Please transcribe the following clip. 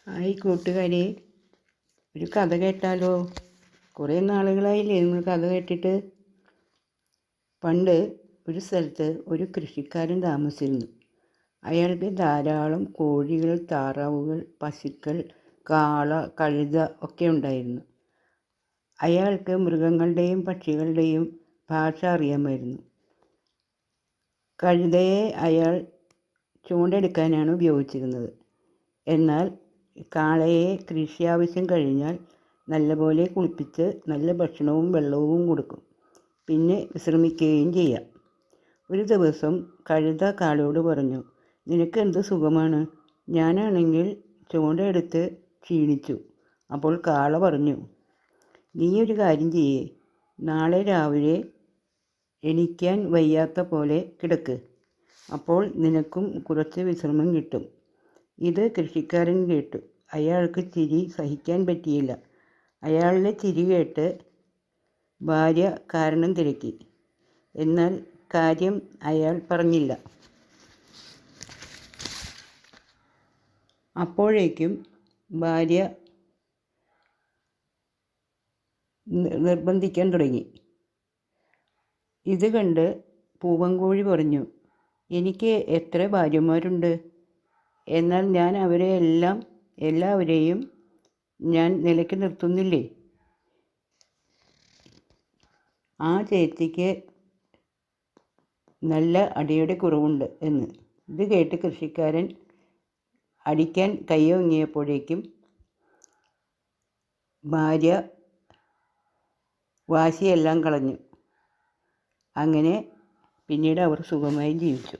Hi കൂട്ടുകാരെ, ഒരു കഥ കേട്ടാലോ? കുറേ നാളുകളായില്ലേ നിങ്ങൾ കഥ കേട്ടിട്ട്? പണ്ട് ഒരു സ്ഥലത്ത് ഒരു കൃഷിക്കാരൻ താമസിച്ചിരുന്നു. അയാൾക്ക് ധാരാളം കോഴികൾ, താറാവുകൾ, പശുക്കൾ, കാള, കഴുത ഒക്കെ ഉണ്ടായിരുന്നു. അയാൾക്ക് മൃഗങ്ങളുടെയും പക്ഷികളുടെയും ഭാഷ അറിയാമായിരുന്നു. കഴുതയെ അയാൾ ചൂണ്ടെടുക്കാനാണ് ഉപയോഗിച്ചിരുന്നത്. എന്നാൽ കാളയെ കൃഷി ആവശ്യം കഴിഞ്ഞാൽ നല്ലപോലെ കുളിപ്പിച്ച് നല്ല ഭക്ഷണവും വെള്ളവും കൊടുക്കും. പിന്നെ വിശ്രമിക്കുകയും ചെയ്യാം. ഒരു ദിവസം കഴുത കാളയോട് പറഞ്ഞു, നിനക്ക് എന്ത് സുഖമാണ്? ഞാനാണെങ്കിൽ ചൂണ്ടയെടുത്ത് ക്ഷീണിച്ചു. അപ്പോൾ കാള പറഞ്ഞു, നീ ഒരു കാര്യം ചെയ്യേ, നാളെ രാവിലെ എണീക്കാൻ വയ്യാത്ത പോലെ കിടക്ക്. അപ്പോൾ നിനക്കും കുറച്ച് വിശ്രമം കിട്ടും. ഇത് കൃഷിക്കാരൻ കേട്ടു. അയാൾക്ക് ചിരി സഹിക്കാൻ പറ്റിയില്ല. അയാളുടെ ചിരി കേട്ട് ഭാര്യ കാരണം തിരക്കി. എന്നാൽ കാര്യം അയാൾ പറഞ്ഞില്ല. അപ്പോഴേക്കും ഭാര്യ നിർബന്ധിക്കാൻ തുടങ്ങി. ഇത് കണ്ട് പൂവൻകോഴി പറഞ്ഞു, എനിക്ക് എത്ര ഭാര്യമാരുണ്ട്, എന്നാൽ ഞാൻ എല്ലാവരെയും ഞാൻ നിലയ്ക്ക് നിർത്തുന്നില്ലേ? ആ ചേച്ചിക്ക് നല്ല അടിയുടെ കുറവുണ്ട് എന്ന്. ഇത് കേട്ട് കൃഷിക്കാരൻ അടിക്കാൻ കൈയോങ്ങിയപ്പോഴേക്കും ഭാര്യ വാശിയെല്ലാം കളഞ്ഞു. അങ്ങനെ പിന്നീട് അവർ സുഖമായി ജീവിച്ചു.